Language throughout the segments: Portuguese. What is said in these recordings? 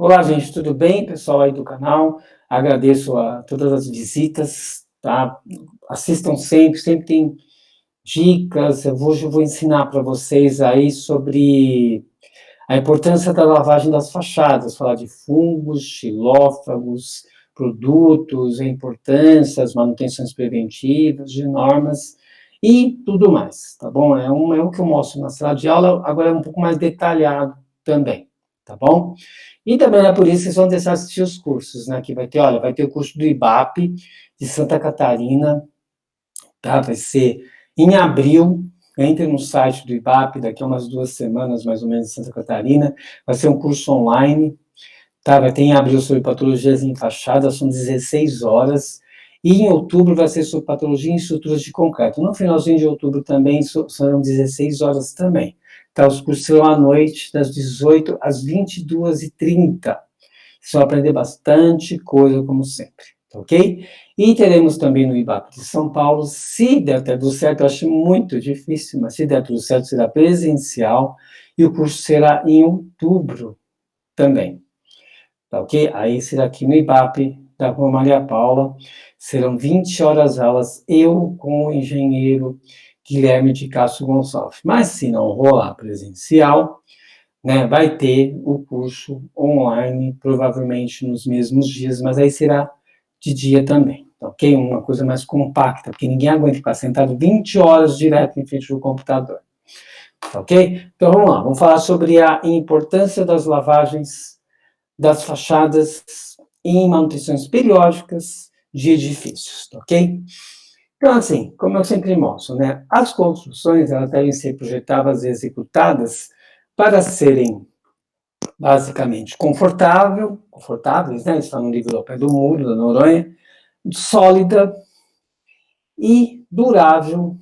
Olá, gente, tudo bem? Pessoal aí do canal, agradeço a todas as visitas, tá? Assistam sempre, sempre tem dicas. Hoje eu vou ensinar para vocês aí sobre a importância da lavagem das fachadas, falar de fungos, xilófagos, produtos, a importância, as manutenções preventivas, de normas e tudo mais, tá bom? É o que eu mostro na sala de aula, agora é um pouco mais detalhado também, tá bom? E também é por isso que vocês vão deixar assistir os cursos, né? Que vai ter, olha, vai ter o curso do IBAP de Santa Catarina, tá? Vai ser em abril. Entre no site do IBAP daqui a umas 2 semanas, mais ou menos, em Santa Catarina. Vai ser um curso online, tá? Vai ter em abril sobre patologias em fachada, são 16 horas. E em outubro vai ser sobre patologia em estruturas de concreto. No finalzinho de outubro também são 16 horas também. Tá? Os cursos serão à noite, das 18 às 22h30. Vocês vão aprender bastante coisa, como sempre, tá ok? E teremos também no IBAP de São Paulo, se der tudo certo, eu acho muito difícil, mas se der tudo certo, será presencial, e o curso será em outubro também, tá ok? Aí será aqui no IBAP, da Rua Maria Paula, serão 20 horas aulas, eu com o engenheiro Guilherme de Castro Gonçalves. Mas se não rolar presencial, né, vai ter o curso online, provavelmente nos mesmos dias, mas aí será de dia também, tá ok? Uma coisa mais compacta, porque ninguém aguenta ficar sentado 20 horas direto em frente do computador, tá ok? Então vamos lá, vamos falar sobre a importância das lavagens das fachadas em manutenções periódicas de edifícios, tá ok? Então, assim, como eu sempre mostro, né, as construções elas devem ser projetadas e executadas para serem basicamente confortáveis, né? Está no nível ao pé do muro, da Noronha, sólida e durável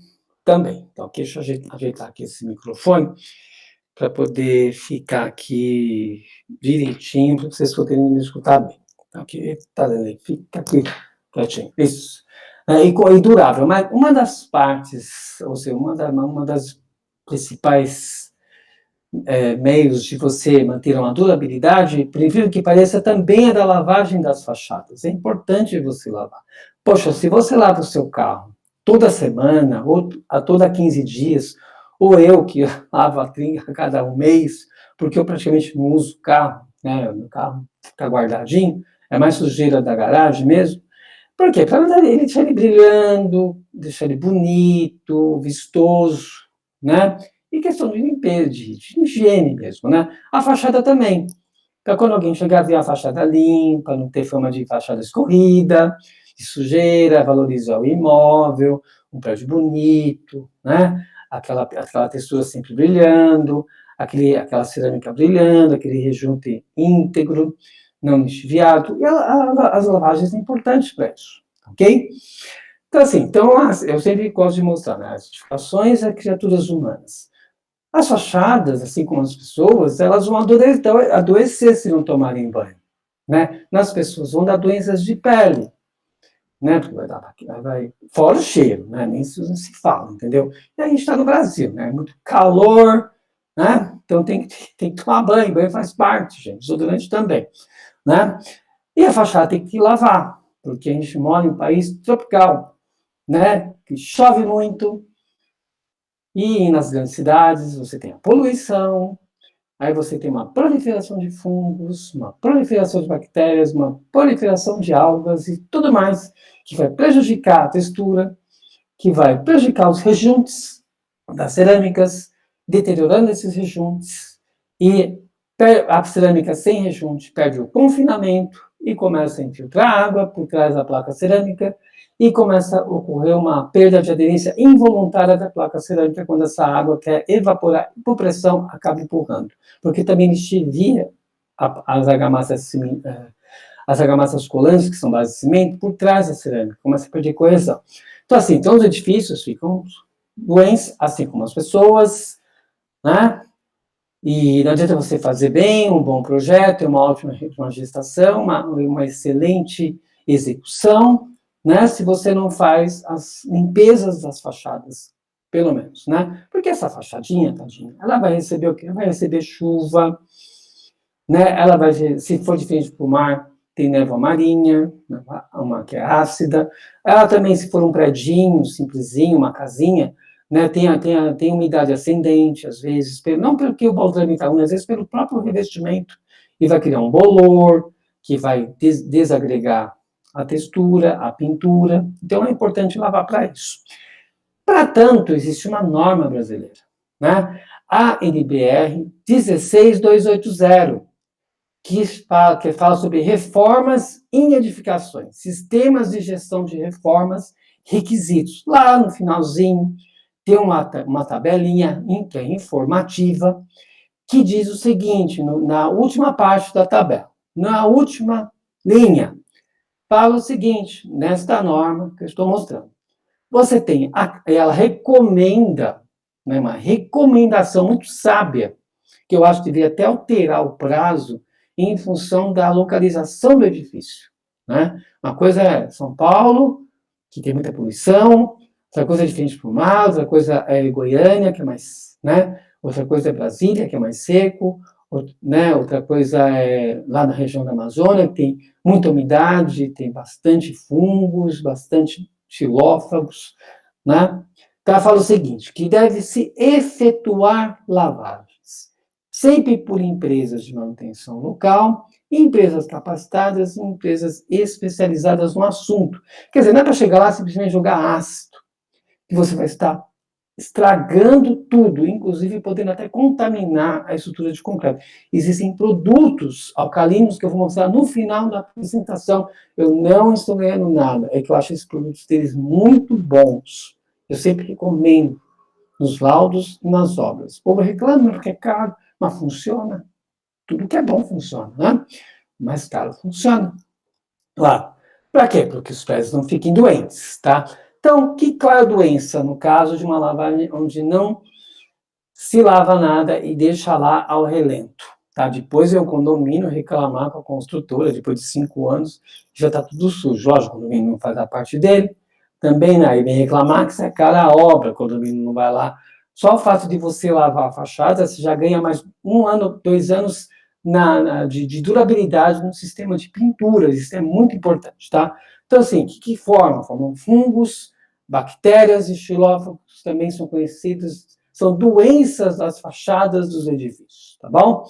também. Então, aqui, deixa eu ajeitar aqui esse microfone para poder ficar aqui direitinho, para vocês poderem me escutar bem. Então, aqui, tá, fica aqui quietinho. Isso. E durável. Mas uma das partes, ou seja, uma das principais meios de você manter uma durabilidade, por incrível que pareça, também é da lavagem das fachadas. É importante você lavar. Poxa, se você lava o seu carro toda semana, ou a toda 15 dias, ou eu que lavo a cada um mês, porque eu praticamente não uso o carro, né? O meu carro fica guardadinho, é mais sujeira da garagem mesmo. Por quê? Para ele deixar ele brilhando, deixar ele bonito, vistoso, né? E questão de limpeza, de higiene mesmo, né? A fachada também. Para quando alguém chegar a ver a fachada limpa, não ter fama de fachada escorrida, de sujeira, valorizar o imóvel, um prédio bonito, né? Aquela textura sempre brilhando, aquela cerâmica brilhando, aquele rejunte íntegro, não lixiviado. E as lavagens são importantes para isso, ok? Então, assim, eu sempre gosto de mostrar, né? As edificações a criaturas humanas. As fachadas, assim como as pessoas, elas vão adoecer se não tomarem banho, né? Nas pessoas vão dar doenças de pele, né? Porque fora o cheiro, né? Nem se fala, entendeu? E a gente está no Brasil, né? Muito calor, né? Então tem que tomar banho, banho faz parte, gente, desodorante também, né? E a fachada tem que lavar, porque a gente mora em um país tropical, né? Que chove muito, e nas grandes cidades você tem a poluição, aí você tem uma proliferação de fungos, uma proliferação de bactérias, uma proliferação de algas e tudo mais que vai prejudicar a textura, que vai prejudicar os rejuntes das cerâmicas, deteriorando esses rejuntes, e a cerâmica sem rejunte perde o confinamento e começa a infiltrar água por trás da placa cerâmica e começa a ocorrer uma perda de aderência involuntária da placa cerâmica quando essa água quer evaporar e, por pressão, acaba empurrando. Porque também lixivia as argamassas colantes, que são base de cimento, por trás da cerâmica, começa a perder coesão. Então os edifícios ficam doentes, assim como as pessoas, né? E não adianta você fazer bem, um bom projeto, uma ótima gestação, uma excelente execução, né? Se você não faz as limpezas das fachadas, pelo menos, né? Porque essa fachadinha, tadinha, ela vai receber o quê? Vai receber chuva, né? Ela vai, se for de frente para o mar, tem névoa marinha, uma que é ácida. Ela também, se for um predinho, simplesinho, uma casinha, né, tem umidade ascendente, às vezes, não porque o baldrame está ruim, às vezes pelo próprio revestimento, e vai criar um bolor, que vai desagregar a textura, a pintura. Então, é importante lavar para isso. Para tanto, existe uma norma brasileira, né? A NBR 16280, que fala sobre reformas em edificações, sistemas de gestão de reformas, requisitos. Lá no finalzinho tem uma tabelinha que é informativa, que diz o seguinte, na última parte da tabela, na última linha, fala o seguinte, nesta norma que eu estou mostrando. Você tem, ela recomenda, né, uma recomendação muito sábia, que eu acho que deveria até alterar o prazo em função da localização do edifício, né? Uma coisa é São Paulo, que tem muita poluição, outra coisa é de frente para o mar, outra coisa é Goiânia, que é mais, né? Outra coisa é Brasília, que é mais seco, né? Outra coisa é lá na região da Amazônia, que tem muita umidade, tem bastante fungos, bastante xilófagos, né? Então, ela fala o seguinte, que deve-se efetuar lavagens, sempre por empresas de manutenção local, empresas capacitadas, empresas especializadas no assunto. Quer dizer, não é para chegar lá e simplesmente jogar ácido, que você vai estar estragando tudo, inclusive podendo até contaminar a estrutura de concreto. Existem produtos alcalinos que eu vou mostrar no final da apresentação. Eu não estou ganhando nada, é que eu acho esses produtos deles muito bons. Eu sempre recomendo nos laudos e nas obras. O povo reclama porque é caro, mas funciona. Tudo que é bom funciona, né? Mais caro funciona. Claro. Para quê? Para que os pés não fiquem doentes, tá? Então, qual é a doença? No caso de uma lavagem onde não se lava nada e deixa lá ao relento, tá? Depois o condomínio reclamar com a construtora, depois de 5 anos, já está tudo sujo. Lógico, o condomínio não faz a parte dele. Também, né, aí vem reclamar que isso é cara a obra, o condomínio não vai lá. Só o fato de você lavar a fachada, você já ganha mais 1 ano, 2 anos de durabilidade no sistema de pinturas. Isso é muito importante, tá? Então, assim, que formam? Formam fungos, bactérias e xilófagos, também são conhecidos, são doenças das fachadas dos edifícios, tá bom?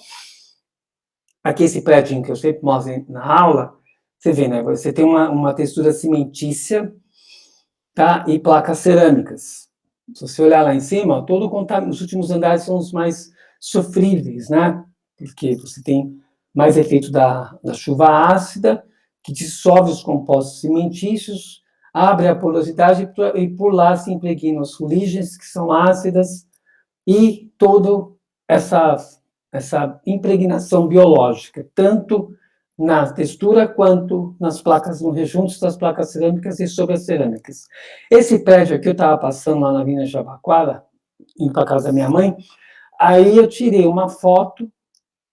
Aqui esse prédio que eu sempre mostro na aula, você vê, né? Você tem uma textura cimentícia, tá? E placas cerâmicas. Se você olhar lá em cima, os últimos andares são os mais sofríveis, né? Porque você tem mais efeito da chuva ácida, que dissolve os compostos cimentícios, abre a porosidade e por lá se impregnam as fuligens, que são ácidas, e toda essa impregnação biológica, tanto na textura quanto nas placas, no rejuntos das placas cerâmicas e sobre as cerâmicas. Esse prédio aqui, eu estava passando lá na Avenida Jabaquara, indo para a casa da minha mãe, aí eu tirei uma foto,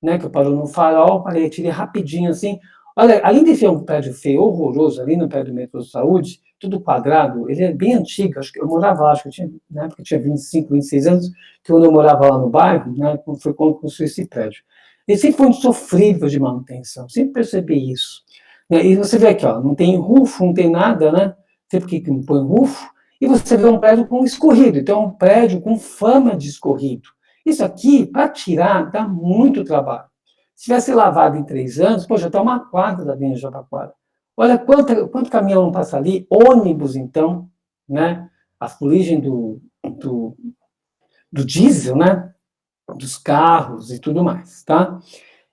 né, que eu paro no farol, tirei rapidinho assim. Olha, além de ser um prédio feio, horroroso, ali no pé do metrô de Saúde, tudo quadrado, ele é bem antigo, acho que eu morava lá, acho que eu tinha, na época eu tinha 25, 26 anos, que quando eu morava lá no bairro, né, foi quando construí esse prédio. Ele sempre foi muito sofrível de manutenção, sempre percebi isso. E você vê aqui, ó, não tem rufo, não tem nada, né, sempre que não põe rufo, e você vê um prédio com escorrido, então é um prédio com fama de escorrido. Isso aqui, para tirar, dá muito trabalho. Se tivesse lavado em 3 anos, pô, já está uma quadra da Avenida Jabaquara. Olha quanto caminhão não passa ali, ônibus, então, né? A fuligem do diesel, né? Dos carros e tudo mais, tá?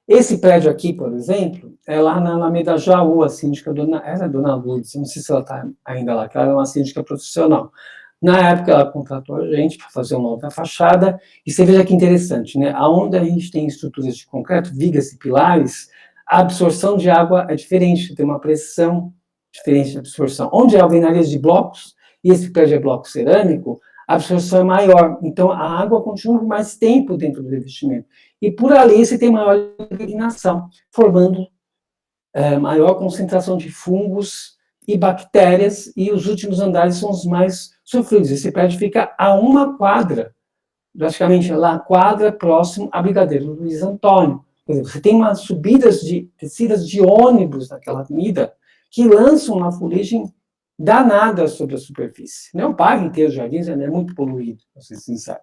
Esse prédio aqui, por exemplo, é lá na Alameda Jaú, a síndica era a dona Lourdes, não sei se ela está ainda lá, que ela é uma síndica profissional. Na época, ela contratou a gente para fazer uma outra fachada, e você veja que interessante, né? Aonde a gente tem estruturas de concreto, vigas e pilares, a absorção de água é diferente, tem uma pressão diferente de absorção. Onde é alvenarias de blocos, e esse prédio é bloco cerâmico, a absorção é maior, então a água continua por mais tempo dentro do revestimento. E por ali você tem maior impregnação, formando maior concentração de fungos e bactérias, e os últimos andares são os mais sofridos. Esse prédio fica a 1 quadra, praticamente lá, quadra próximo a Brigadeiro Luiz Antônio. Por exemplo, você tem umas descidas de ônibus naquela avenida que lançam uma fuligem danada sobre a superfície. Né? O parque inteiro, os jardins, é muito poluído, para ser sincero.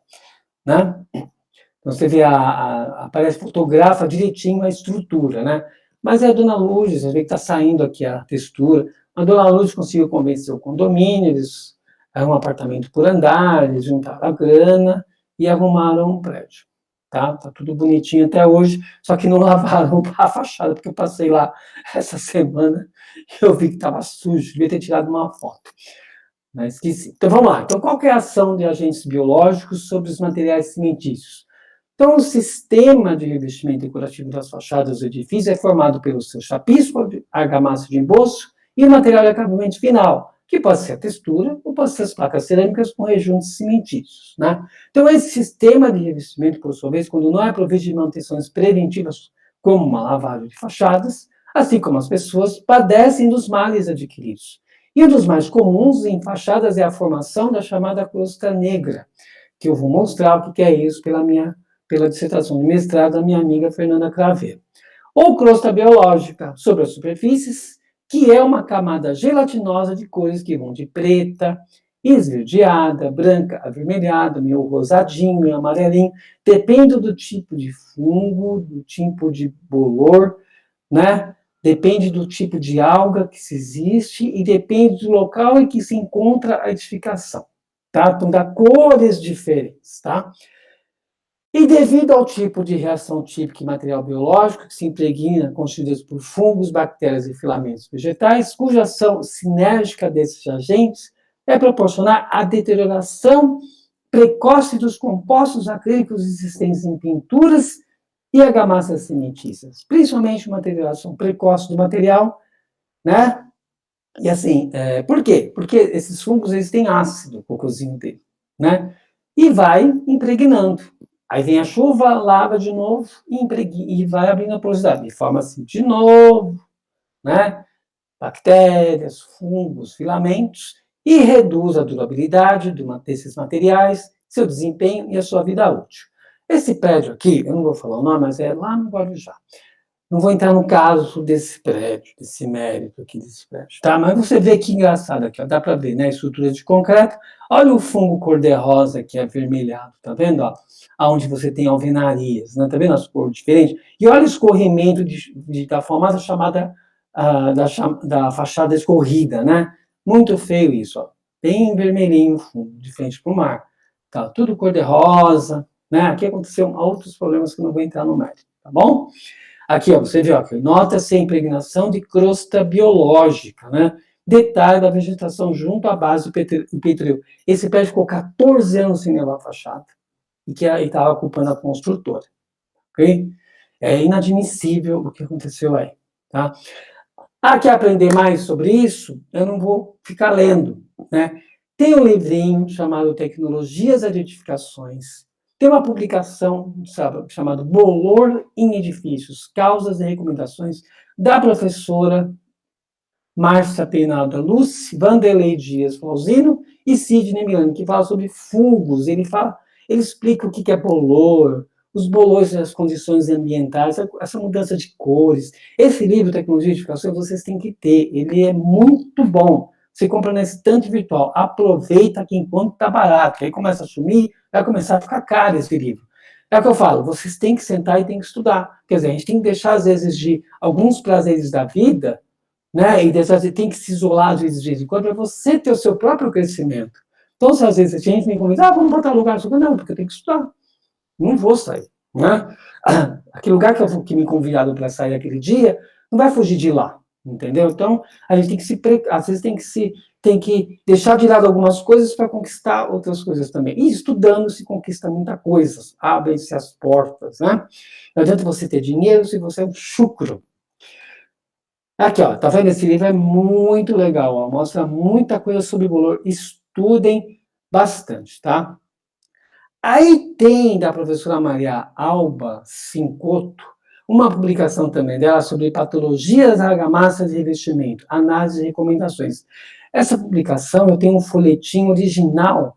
Né? Então, você vê, aparece, fotografa direitinho a estrutura, né? Mas é a dona Lourdes, você vê que está saindo aqui a textura. A dona Lourdes conseguiu convencer o condomínio, eles um apartamento por andar, eles juntaram a grana e arrumaram um prédio. Tá tudo bonitinho até hoje, só que não lavaram a fachada, porque eu passei lá essa semana e eu vi que estava sujo, devia ter tirado uma foto. Mas esqueci. Então vamos lá. Então, qual que é a ação de agentes biológicos sobre os materiais cimentícios? Então, o sistema de revestimento decorativo das fachadas do edifício é formado pelo seu chapisco, argamassa de emboço e o material de acabamento final, que pode ser a textura ou pode ser as placas cerâmicas com rejuntos cimentícios. Né? Então, esse sistema de revestimento, por sua vez, quando não é provido de manutenções preventivas, como uma lavagem de fachadas, assim como as pessoas, padecem dos males adquiridos. E um dos mais comuns em fachadas é a formação da chamada crosta negra, que eu vou mostrar o que é isso pela dissertação de mestrado da minha amiga Fernanda Craveiro. Ou crosta biológica sobre as superfícies, que é uma camada gelatinosa de cores que vão de preta, esverdeada, branca, avermelhada, meio rosadinho, meio amarelinho, depende do tipo de fungo, do tipo de bolor, né? Depende do tipo de alga que se existe e depende do local em que se encontra a edificação, tá? Então, dá cores diferentes, tá? E devido ao tipo de reação típica em material biológico, que se impregna, constituídas por fungos, bactérias e filamentos vegetais, cuja ação sinérgica desses agentes é proporcionar a deterioração precoce dos compostos acrílicos existentes em pinturas e argamassas cimentícias, principalmente uma deterioração precoce do material, né? E assim, por quê? Porque esses fungos, eles têm ácido, o cocôzinho dele, né? E vai impregnando. Aí vem a chuva, lava de novo e vai abrindo a porosidade. E forma assim de novo, né? Bactérias, fungos, filamentos, e reduz a durabilidade desses materiais, seu desempenho e a sua vida útil. Esse prédio aqui, eu não vou falar o nome, mas é lá no Guarujá. Não vou entrar no caso desse prédio, desse mérito aqui desse prédio, tá? Mas você vê que engraçado aqui, ó, dá para ver, né? A estrutura de concreto. Olha o fungo cor-de-rosa aqui avermelhado, tá vendo? Ó? Onde você tem alvenarias, né? Tá vendo as cores diferentes? E olha o escorrimento da famosa chamada da fachada escorrida, né? Muito feio isso, ó. Bem vermelhinho o fundo, de frente para o mar. Tá tudo cor-de-rosa, né? Aqui aconteceu outros problemas que eu não vou entrar no mérito, tá bom? Aqui, ó, você vê, ó, nota-se a impregnação de crosta biológica, né? Detalhe da vegetação junto à base do petróleo. Esse prédio ficou 14 anos sem levar a fachada e que estava culpando a construtora, ok? É inadmissível o que aconteceu aí, tá? Quer aprender mais sobre isso? Eu não vou ficar lendo, né? Tem um livrinho chamado Tecnologias de Edificações. Tem uma publicação chamada Bolor em Edifícios, Causas e Recomendações, da professora Márcia Peinada Luz, Vanderlei Dias Flauzino e Sidney Milani, que fala sobre fungos. Ele explica o que é bolor, os bolores das condições ambientais, essa mudança de cores. Esse livro, Tecnologia de Edificação, vocês têm que ter. Ele é muito bom. Você compra na estante virtual. Aproveita que enquanto está barato. Aí começa a sumir, vai começar a ficar caro esse livro. É o que eu falo, vocês têm que sentar e têm que estudar. Quer dizer, a gente tem que deixar, às vezes, de alguns prazeres da vida, né? E você tem que se isolar, às vezes, de vez em quando, para você ter o seu próprio crescimento. Então, se às vezes a gente me convida, vamos botar lugar, não, porque eu tenho que estudar. Não vou sair, né? Aquele lugar que me convidaram para sair aquele dia, não vai fugir de lá, entendeu? Então, a gente tem que às vezes tem que deixar de lado algumas coisas para conquistar outras coisas também. E estudando se conquista muita coisa, abrem-se as portas, né? Não adianta você ter dinheiro se você é um chucro. Aqui, ó, tá vendo? Esse livro é muito legal, ó, mostra muita coisa sobre bolor. Estudem bastante, tá? Aí tem da professora Maria Alba Cincoto, uma publicação também dela sobre patologias argamassas e revestimento, análise e recomendações. Essa publicação, eu tenho um folhetim original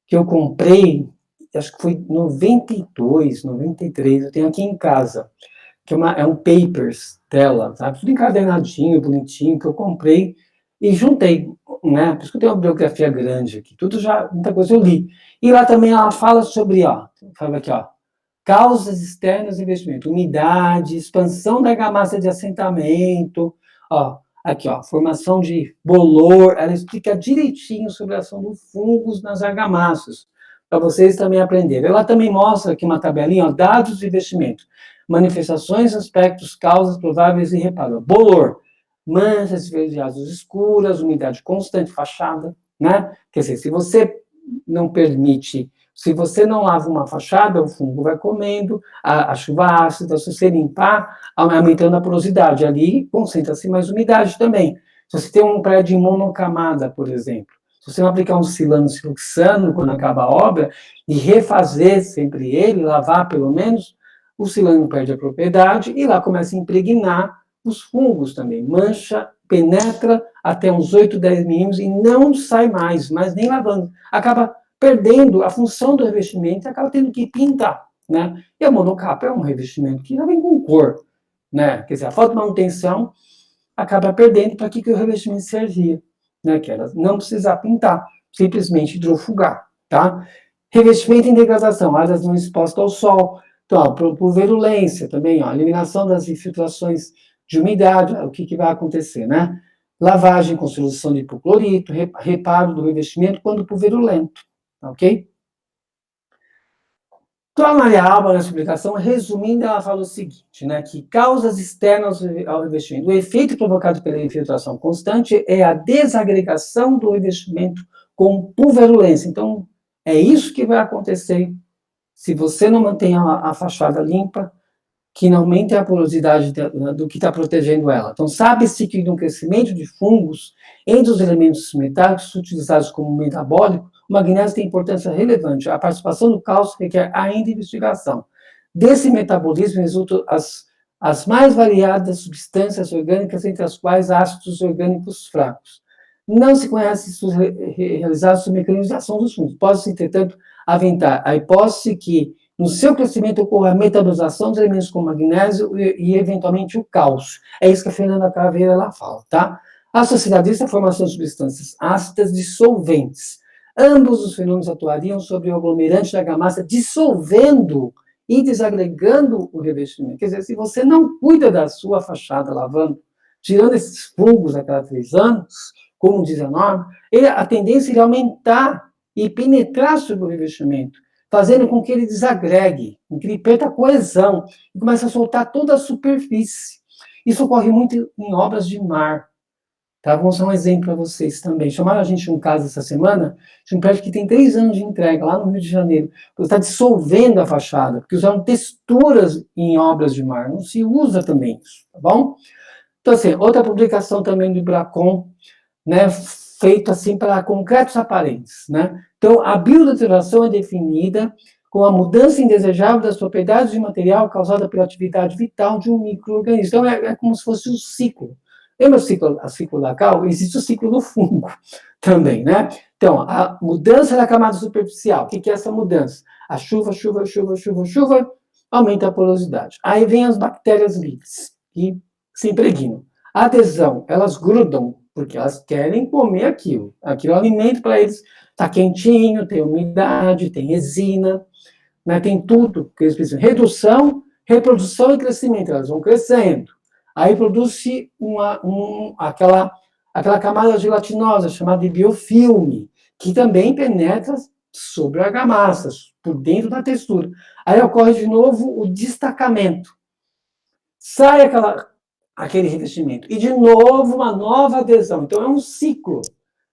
que eu comprei, acho que foi em 92, 93, eu tenho aqui em casa. é um papers dela, sabe? Tudo encadernadinho, bonitinho, que eu comprei e juntei, né? Por isso que eu tenho uma biografia grande aqui. Muita coisa eu li. E lá também ela fala sobre, fala aqui, causas externas do investimento, umidade, expansão da argamassa de assentamento, aqui, formação de bolor, ela explica direitinho sobre a ação dos fungos nas argamassas, para vocês também aprenderem. Ela também mostra aqui uma tabelinha, dados de investimento, manifestações, aspectos, causas prováveis e reparo. Bolor, manchas esverdeadas escuras, umidade constante, fachada, né? Quer dizer, se você não lava uma fachada, o fungo vai comendo, a chuva ácida, se você limpar, aumentando a porosidade. Ali concentra-se mais umidade também. Se você tem um prédio em monocamada, por exemplo, se você não aplicar um silano siloxano quando acaba a obra, e refazer sempre ele, lavar pelo menos, o silano perde a propriedade e lá começa a impregnar os fungos também. Mancha, penetra até uns 8, 10 milímetros e não sai mais, mas nem lavando. Acaba perdendo a função do revestimento e acaba tendo que pintar, né? E a monocapa é um revestimento que já vem com cor, né? Quer dizer, a falta de manutenção acaba perdendo para que o revestimento servia, né? Que era não precisar pintar, simplesmente hidrofugar, tá? Revestimento em degradação, áreas não expostas ao sol, então, por virulência também, eliminação das infiltrações de umidade, o que vai acontecer, né? Lavagem com solução de hipoclorito, reparo do revestimento quando pulverulento, ok? Então, a Maria Alba, nessa explicação, resumindo, ela fala o seguinte, né, que causas externas ao revestimento. O efeito provocado pela infiltração constante é a desagregação do revestimento com pulverulência. Então, é isso que vai acontecer se você não mantém a fachada limpa, que não aumente a porosidade do que está protegendo ela. Então, sabe-se que no crescimento de fungos, entre os elementos metálicos utilizados como metabólico, o magnésio tem importância relevante. A participação do cálcio requer ainda investigação. Desse metabolismo resultam as mais variadas substâncias orgânicas, entre as quais ácidos orgânicos fracos. Não se conhece estudos realizados sobre mecanismos de ação dos fungos. Pode-se, entretanto, aventar a hipótese que no seu crescimento ocorre a metabolização dos elementos como magnésio e eventualmente, o cálcio. É isso que a Fernanda Caveira ela fala, tá? Associado a isso, a formação de substâncias ácidas dissolventes. Ambos os fenômenos atuariam sobre o aglomerante da argamassa, dissolvendo e desagregando o revestimento. Quer dizer, se você não cuida da sua fachada lavando, tirando esses fungos a cada 3 anos, como diz a norma, a tendência é aumentar e penetrar sobre o revestimento, fazendo com que ele desagregue, com que ele perca a coesão e comece a soltar toda a superfície. Isso ocorre muito em obras de mar. Tá? Vou mostrar um exemplo para vocês também. Chamaram a gente um caso essa semana de um prédio que tem 3 anos de entrega, lá no Rio de Janeiro. Está dissolvendo a fachada, porque usaram texturas em obras de mar. Não se usa também isso, tá bom? Então, assim, outra publicação também do Ibracon, né, feito assim para concretos aparentes, né? Então, a biodeterioração é definida como a mudança indesejável das propriedades de material causada pela atividade vital de um micro-organismo. Então, é como se fosse um ciclo. Lembra o ciclo da cal? Existe o ciclo do fungo também, né? Então, a mudança da camada superficial. O que é essa mudança? A chuva aumenta a porosidade. Aí vem as bactérias livres, que se impregnam. A adesão, elas grudam, porque elas querem comer aquilo. Aquilo é alimento para eles. Está quentinho, tem umidade, tem resina, né, tem tudo que eles precisam. Redução, reprodução e crescimento. Elas vão crescendo. Aí produz-se aquela camada gelatinosa, chamada de biofilme, que também penetra sobre a argamassa, por dentro da textura. Aí ocorre de novo o destacamento. Sai aquele revestimento. E, de novo, uma nova adesão. Então, é um ciclo.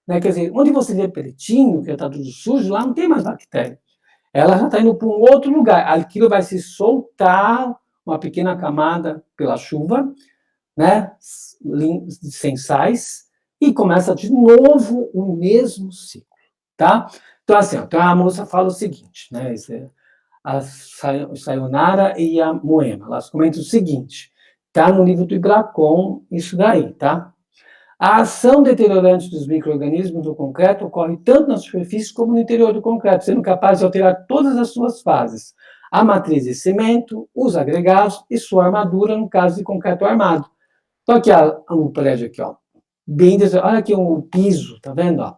Né? Quer dizer, onde você vê pretinho, que está tudo sujo, lá não tem mais bactéria. Ela já está indo para um outro lugar. Aquilo vai se soltar, uma pequena camada pela chuva, né? Sem sais, e começa de novo o mesmo ciclo. Tá? Então, assim, então a moça fala o seguinte, né? A Sayonara e a Moema, elas comentam o seguinte, tá no livro do Ibracon, isso daí, tá? A ação deteriorante dos micro-organismos do concreto ocorre tanto na superfície como no interior do concreto, sendo capaz de alterar todas as suas fases. a matriz de cimento, os agregados e sua armadura, no caso de concreto armado. Então, aqui, um prédio aqui, ó, bem, olha aqui o piso, tá vendo, ó?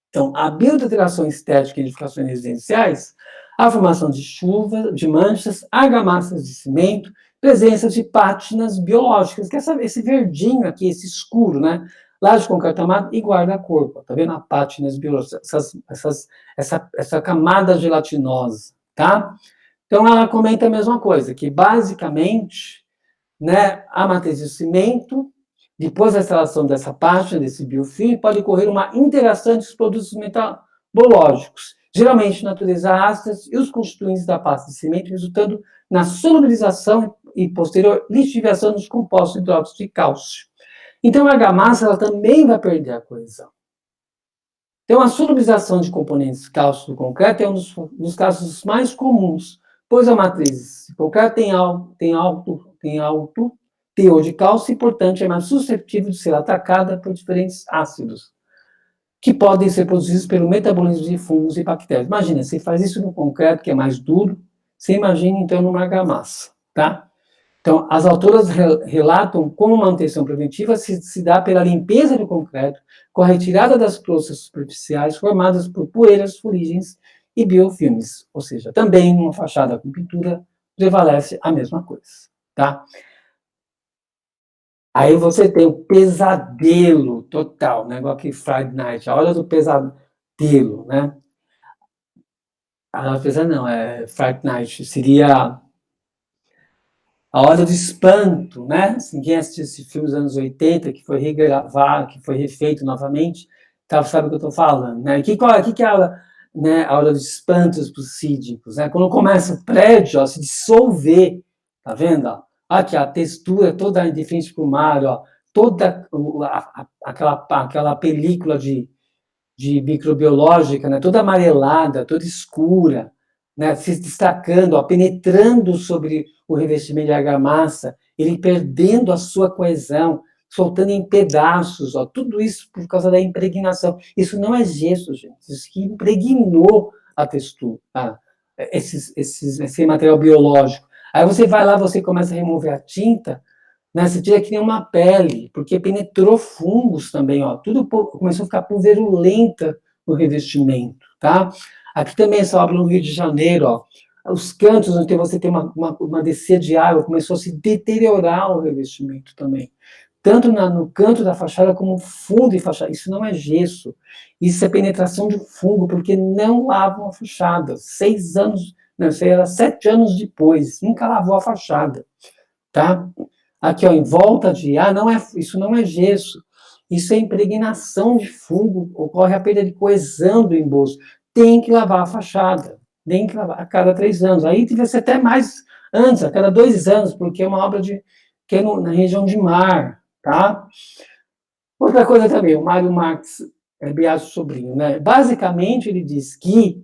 Então, a biodegradação estética em edificações residenciais, a formação de chuva, de manchas, argamassas de cimento, presença de pátinas biológicas, que é esse verdinho aqui, esse escuro, né? Lá de concreto armado e guarda-corpo, tá vendo? A pátinas biológicas, essa camada gelatinosa, tá? Então, ela comenta a mesma coisa, que basicamente, né, a matriz de cimento, depois da instalação dessa pátina, desse biofilme, pode ocorrer uma interação entre os produtos metabológicos, geralmente de natureza ácida, e os constituintes da pasta de cimento, resultando na solubilização e posterior lixiviação dos compostos hidróxidos de cálcio. Então, a argamassa ela também vai perder a coesão. Então, a solubilização de componentes cálcio do concreto é um dos casos mais comuns, pois a matriz de concreto tem alto teor de cálcio e, portanto, é mais suscetível de ser atacada por diferentes ácidos, que podem ser produzidos pelo metabolismo de fungos e bactérias. Imagina, você faz isso no concreto, que é mais duro, você imagina, então, numa argamassa, tá? Então, as autoras relatam como uma manutenção preventiva se dá pela limpeza do concreto, com a retirada das croças superficiais formadas por poeiras, fuligens e biofilmes. Ou seja, também numa fachada com pintura prevalece a mesma coisa, tá? Aí você tem o pesadelo total, né? Igual que Friday Night, a hora do pesadelo, né? Não, Friday Night seria a hora do espanto, né? Assim, quem assistiu esse filme dos anos 80, que foi regravado, que foi refeito novamente, sabe o que eu estou falando, né? O que é a hora dos espantos psíquicos, né? Quando começa o prédio a se dissolver, tá vendo? Ó? Aqui, a textura toda de frente para o mar, ó, toda aquela película de microbiológica, né? Toda amarelada, toda escura, né? Se destacando, ó, penetrando sobre o revestimento de argamassa, ele perdendo a sua coesão, soltando em pedaços, ó, tudo isso por causa da impregnação. Isso não é gesso, gente, isso que impregnou a textura, tá? Esse material biológico. Aí você vai lá, você começa a remover a tinta, né? Você tira que nem uma pele, porque penetrou fungos também, ó, tudo começou a ficar pulverulenta no revestimento, tá? Aqui também essa obra no Rio de Janeiro, ó, os cantos onde você tem uma descida de água, começou a se deteriorar o revestimento também. Tanto no canto da fachada como fundo de fachada. Isso não é gesso. Isso é penetração de fungo, porque não lavam a fachada. 6 anos, não, isso era 7 anos depois. Nunca lavou a fachada. Tá? Aqui, ó, em volta de ar, isso não é gesso. Isso é impregnação de fungo. Ocorre a perda de coesão do emboço. Tem que lavar a fachada. Tem que lavar a cada 3 anos. Aí devia ser até mais antes, a cada 2 anos, porque é uma obra que é na região de mar, tá? Outra coisa também, o Mário Marx Biasio Sobrinho, né? Basicamente, ele diz que,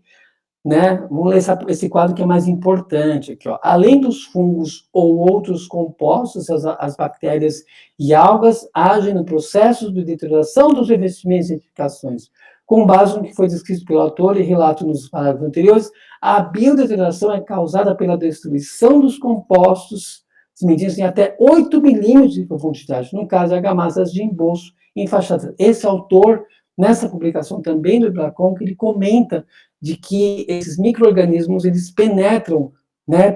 né, vamos ler esse quadro que é mais importante aqui, ó. Além dos fungos ou outros compostos, as bactérias e algas agem no processo de deterioração dos revestimentos e edificações. Com base no que foi descrito pelo autor e relato nos parágrafos anteriores, a biodeterioração é causada pela destruição dos compostos cimentícios em até 8 milímetros de profundidade, no caso, argamassas de emboço em fachadas. Esse autor, nessa publicação também do Ibracon, que ele comenta de que esses micro-organismos, eles penetram, né,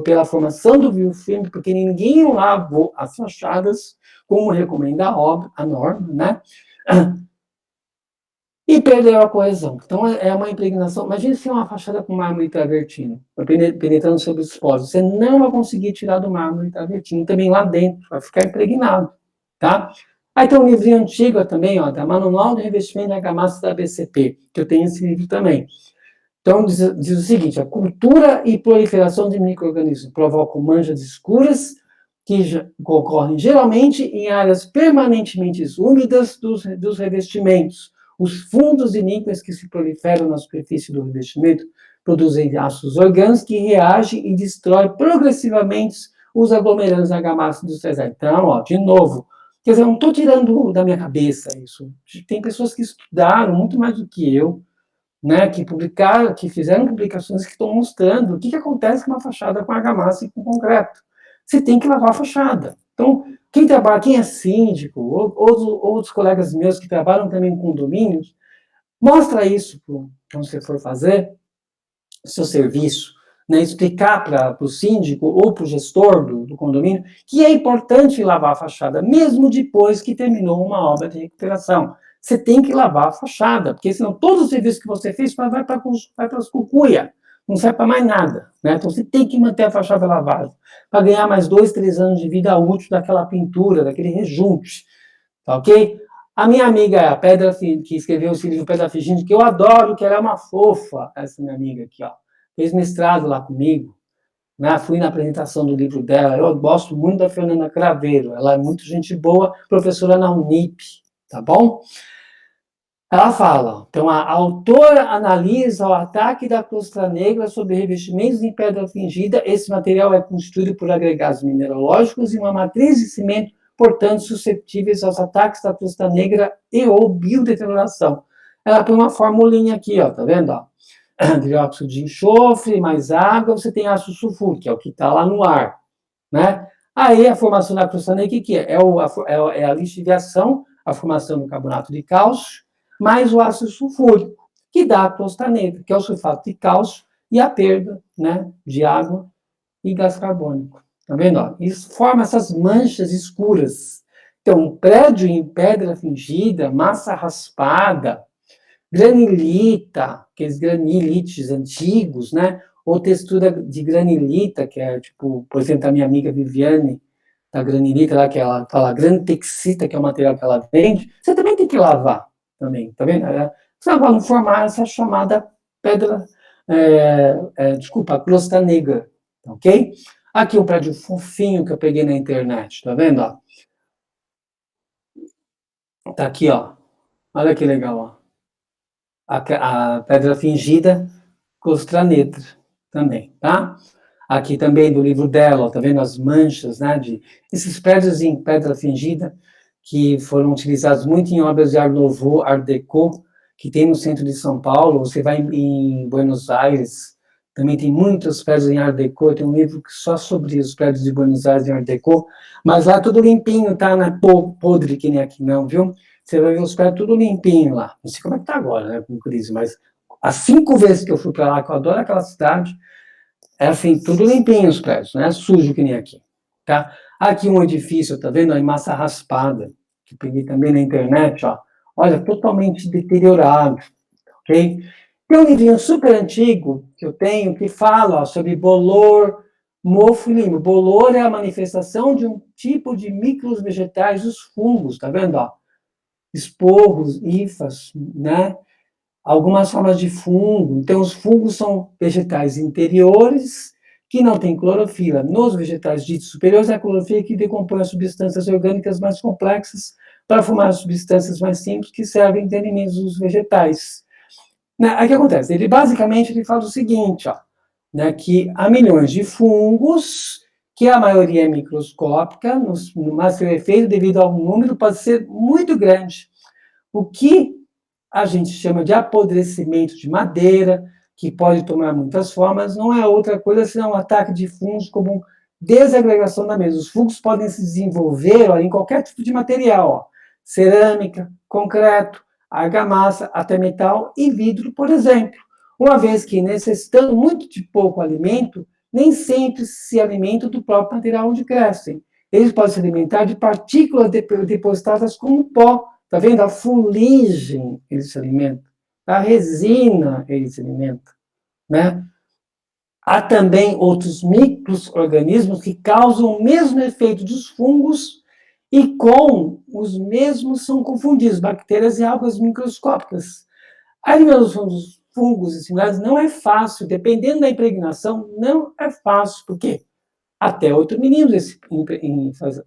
pela formação do biofilme, porque ninguém lavou as fachadas, como recomenda a norma, né, e perdeu a coesão. Então, é uma impregnação. Imagina se é uma fachada com mármore travertino, penetrando sobre os poros. Você não vai conseguir tirar do mármore travertino também lá dentro, vai ficar impregnado, tá? Aí tem um livrinho antigo também, ó, da Manual de Revestimento de Argamassa da BCP, que eu tenho esse livro também. Então, diz o seguinte: a cultura e proliferação de micro-organismos provocam manchas escuras que ocorrem geralmente em áreas permanentemente úmidas dos revestimentos. Os fundos vinícolas que se proliferam na superfície do revestimento produzem ácidos orgânicos que reagem e destroem progressivamente os aglomerantes argamassos industriais. Então, ó, de novo, quer dizer, eu não estou tirando da minha cabeça isso. Tem pessoas que estudaram muito mais do que eu, né, que fizeram publicações que estão mostrando o que acontece com uma fachada com argamassa e com concreto. Você tem que lavar a fachada. Então, quem é síndico, outros colegas meus que trabalham também em condomínios, mostra isso quando você for fazer o seu serviço, né, explicar para o síndico ou para o gestor do condomínio que é importante lavar a fachada, mesmo depois que terminou uma obra de recuperação. Você tem que lavar a fachada, porque senão todo o serviço que você fez vai para as cucuia, não serve para mais nada. Né? Então você tem que manter a fachada lavada, para ganhar mais 2, 3 anos de vida útil daquela pintura, daquele rejunte. Tá ok? A minha amiga, a Pedra, que escreveu esse livro Pedra Fingindo, que eu adoro, que ela é uma fofa, essa minha amiga aqui, ó. Fez mestrado lá comigo, né? Fui na apresentação do livro dela. Eu gosto muito da Fernanda Craveiro, ela é muito gente boa, professora na Unip, tá bom? Ela fala, então a autora analisa o ataque da crosta negra sobre revestimentos em pedra fingida. Esse material é constituído por agregados mineralógicos e uma matriz de cimento, portanto, suscetíveis aos ataques da crosta negra e ou biodeterioração. Ela põe uma formulinha aqui, ó, tá vendo? Ó? Dióxido de enxofre, mais água, você tem ácido sulfúrico, que é o que está lá no ar, né? Aí a formação da crosta negra, o que é? É a lixiviação, a formação do carbonato de cálcio, mais o ácido sulfúrico, que dá a crosta negra, que é o sulfato de cálcio e a perda, né, de água e gás carbônico. Tá vendo? Isso forma essas manchas escuras. Então, um prédio em pedra fingida, massa raspada, granilita, aqueles granilites antigos, né? Ou textura de granilita, que é tipo, por exemplo, a minha amiga Viviane, da granilita, lá, que ela fala granitexita, que é o material que ela vende, você também tem que lavar também, tá vendo? Você vai não formar essa chamada pedra, desculpa, crosta negra, ok? Aqui um prédio fofinho que eu peguei na internet, tá vendo? Ó? Tá aqui, ó. Olha que legal, ó. A pedra fingida, crosta negra também, tá? Aqui também do livro dela, ó, tá vendo as manchas, né? Esses prédios em pedra fingida que foram utilizados muito em obras de Art Nouveau, Art Deco, que tem no centro de São Paulo. Você vai em Buenos Aires, também tem muitos prédios em Art Deco. Tem um livro só sobre os prédios de Buenos Aires em Art Deco, mas lá tudo limpinho, tá? Não é podre que nem aqui não, viu? Você vai ver os prédios tudo limpinho lá. Não sei como é que tá agora, né, com crise, mas as 5 vezes que eu fui para lá, que eu adoro aquela cidade, é assim, tudo limpinho os prédios, não é sujo que nem aqui, tá? Aqui um edifício, tá vendo? Em massa raspada, que peguei também na internet, ó. Olha, totalmente deteriorado, ok? Tem um livrinho super antigo que eu tenho que fala ó, sobre bolor, mofo e limo. Bolor é a manifestação de um tipo de micros vegetais, os fungos, tá vendo? Ó? Esporros, hifas, né? Algumas formas de fungo. Então, os fungos são vegetais interiores que não têm clorofila. Nos vegetais ditos superiores, é a clorofila que decompõe as substâncias orgânicas mais complexas para formar as substâncias mais simples que servem de alimentos dos vegetais. Aí o que acontece? Ele fala o seguinte, ó, né, que há milhões de fungos, que a maioria é microscópica, mas seu efeito, devido ao número, pode ser muito grande. O que a gente chama de apodrecimento de madeira, que pode tomar muitas formas, não é outra coisa senão um ataque de fungos como desagregação da mesa. Os fungos podem se desenvolver ó, em qualquer tipo de material, ó, cerâmica, concreto, argamassa, até metal e vidro, por exemplo. Uma vez que, necessitando muito de pouco alimento, nem sempre se alimentam do próprio material onde crescem. Eles podem se alimentar de partículas depositadas como pó. Está vendo? A fuligem eles se alimentam. A resina eles se alimentam. Né? Há também outros micro-organismos que causam o mesmo efeito dos fungos e com os mesmos são confundidos, bactérias e algas microscópicas. A alimentação dos fungos e similares não é fácil, dependendo da impregnação, não é fácil, porque até 8 milímetros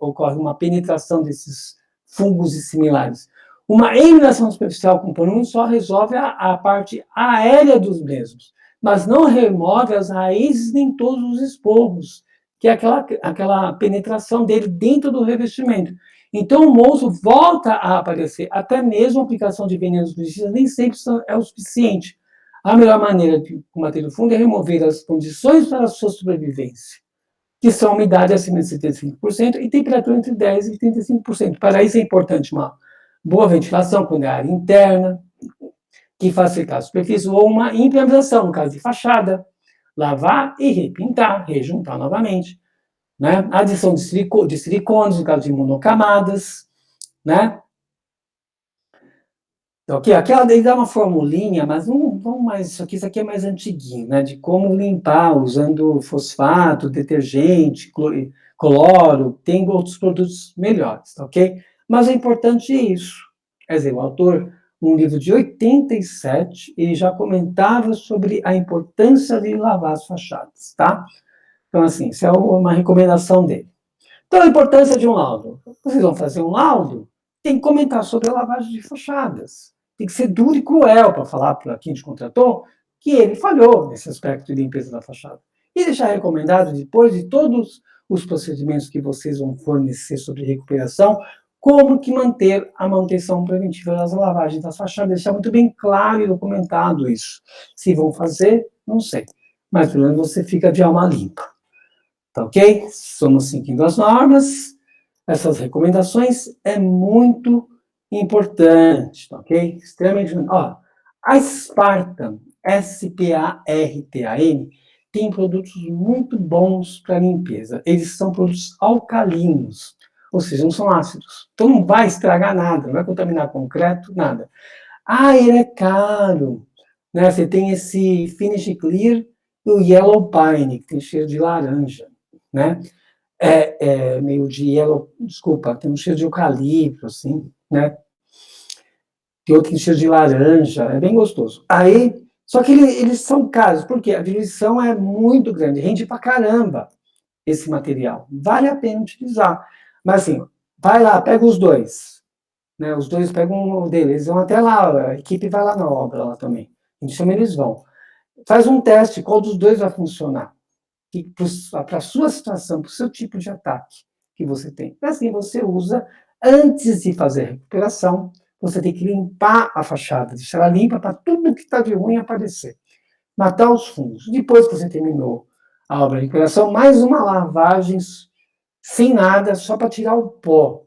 ocorre uma penetração desses fungos e similares. Uma eliminação superficial com porão só resolve a parte aérea dos mesmos, mas não remove as raízes nem todos os esporros, que é aquela penetração dele dentro do revestimento. Então o moço volta a aparecer, até mesmo a aplicação de venenos pesticidas nem sempre é o suficiente A melhor maneira de combater o fungo é remover as condições para a sua sobrevivência, que são umidade acima de 75% e temperatura entre 10% e 35%. Para isso é importante uma boa ventilação, quando é área interna, que facilita a superfície, ou uma impermeabilização, no caso de fachada, lavar e repintar, rejuntar novamente. Né? Adição de silicones, no caso de monocamadas, né? Então, aqui ela dá uma formulinha, mas não vamos mais, isso aqui é mais antiguinho, né? De como limpar usando fosfato, detergente, cloro, tem outros produtos melhores, tá ok? Mas é importante isso. Quer dizer, o autor, um livro de 87, ele já comentava sobre a importância de lavar as fachadas, tá? Então, assim, isso é uma recomendação dele. Então, a importância de um laudo. Vocês vão fazer um laudo, tem que comentar sobre a lavagem de fachadas. Tem que ser duro e cruel para falar para quem te contratou que ele falhou nesse aspecto de limpeza da fachada. E deixar recomendado, depois de todos os procedimentos que vocês vão fornecer sobre recuperação, como que manter a manutenção preventiva das lavagens das fachadas. Deixar muito bem claro e documentado isso. Se vão fazer, não sei. Mas pelo menos você fica de alma limpa. Tá ok? Somos seguindo as normas. Essas recomendações é muito importante, tá ok? Extremamente. Ó, a Spartan, Spartan, tem produtos muito bons para limpeza. Eles são produtos alcalinos, ou seja, não são ácidos. Então não vai estragar nada, não vai contaminar concreto, nada. Ah, ele é caro. Né? Você tem esse Finish Clear e o Yellow Pine, que tem cheiro de laranja. Né? Meio de yellow, desculpa, tem um cheiro de eucalipto, assim, né? Tem outro que tem cheiro de laranja, é bem gostoso. Aí, só que eles são caros, porque a diluição é muito grande, rende pra caramba esse material. Vale a pena utilizar. Mas assim, vai lá, pega os dois. Né? Os dois pegam um deles, vão até lá, a equipe vai lá na obra lá também. A gente chama, eles vão. Faz um teste, qual dos dois vai funcionar? Para a sua situação, para o seu tipo de ataque que você tem. E assim você usa, antes de fazer a recuperação, você tem que limpar a fachada, deixar ela limpa para tudo que está de ruim aparecer. Matar os fungos. Depois que você terminou a obra de recuperação, mais uma lavagem sem nada, só para tirar o pó.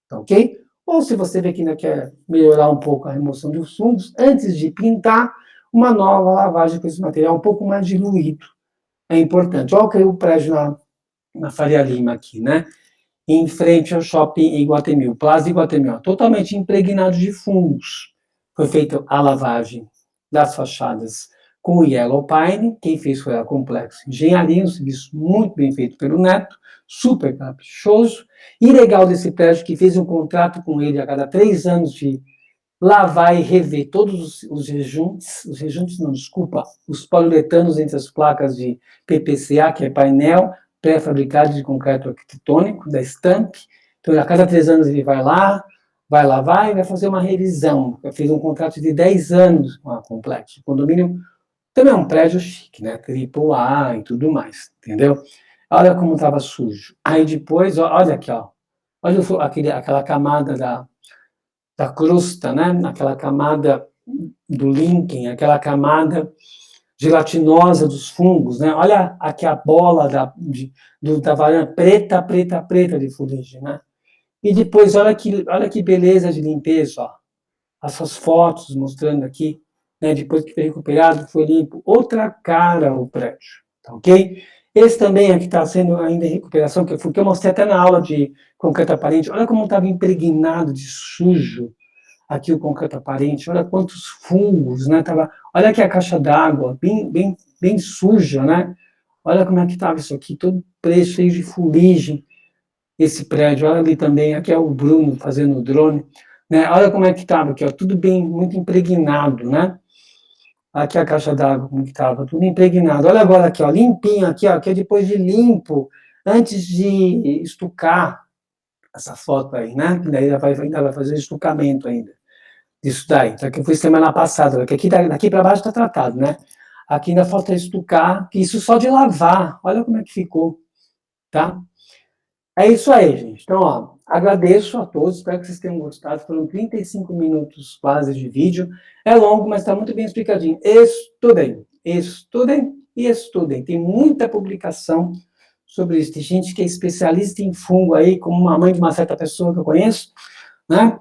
Tá ok? Ou se você vê que ainda quer melhorar um pouco a remoção dos fungos, antes de pintar, uma nova lavagem com esse material um pouco mais diluído. É importante. Olha o prédio na Faria Lima aqui, né? Em frente ao shopping Iguatemi, o Plaza Iguatemi, ó, totalmente impregnado de fungos. Foi feita a lavagem das fachadas com o Yellow Pine, quem fez foi a Complexo Engenharia, um serviço muito bem feito pelo Neto, super caprichoso, e legal desse prédio que fez um contrato com ele a cada 3 anos de lavar e rever todos os rejuntos não, desculpa, os poliuretanos entre as placas de PPCA, que é painel pré-fabricado de concreto arquitetônico, da Stamp. Então, a cada 3 anos ele vai lá, vai lavar e vai fazer uma revisão. Eu fiz um contrato de 10 anos com a Complexo. O condomínio também é um prédio chique, né? Triple A e tudo mais, entendeu? Olha como estava sujo. Aí depois, olha aqui, ó. Olha aquela camada da crosta, né? Aquela camada do líquen, aquela camada gelatinosa dos fungos, né? Olha aqui a bola da varanda preta, preta, preta de fuligem, né? E depois, olha que beleza de limpeza, ó. Essas fotos mostrando aqui, né? Depois que foi recuperado, foi limpo. Outra cara o prédio, tá ok? Esse também aqui está sendo ainda em recuperação, que eu mostrei até na aula de concreto aparente. Olha como estava impregnado de sujo aqui o concreto aparente, olha quantos fungos, né? Olha aqui a caixa d'água, bem suja, né? Olha como é que estava isso aqui, todo preto, cheio de fuligem, esse prédio. Olha ali também, aqui é o Bruno fazendo o drone, né? Olha como é que estava aqui, ó, tudo bem, muito impregnado, né? Aqui a caixa d'água, como que estava, tudo impregnado. Olha agora aqui, ó, limpinho aqui, ó, que é depois de limpo, antes de estucar essa foto aí, né? Ainda vai fazer estucamento ainda. Isso daí, só que eu fui semana passada, que aqui daqui para baixo está tratado, né? Aqui ainda falta estucar, que isso só de lavar, olha como é que ficou, tá? É isso aí, gente. Então, ó, Agradeço a todos, espero que vocês tenham gostado. Foram 35 minutos quase de vídeo. É longo, mas está muito bem explicadinho. Estudem, estudem e estudem. Tem muita publicação sobre isso. Tem gente que é especialista em fungo aí, como uma mãe de uma certa pessoa que eu conheço, né?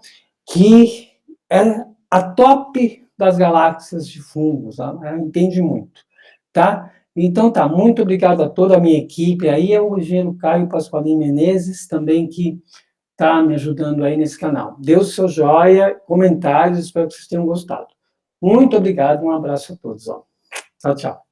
Que é a top das galáxias de fungos. Ela entende muito, tá? Então tá, muito obrigado a toda a minha equipe. Aí é o engenheiro Caio Pasqualini Menezes, também que tá me ajudando aí nesse canal. Dê o seu joia, comentários, espero que vocês tenham gostado. Muito obrigado, um abraço a todos. Ó. Tchau, tchau.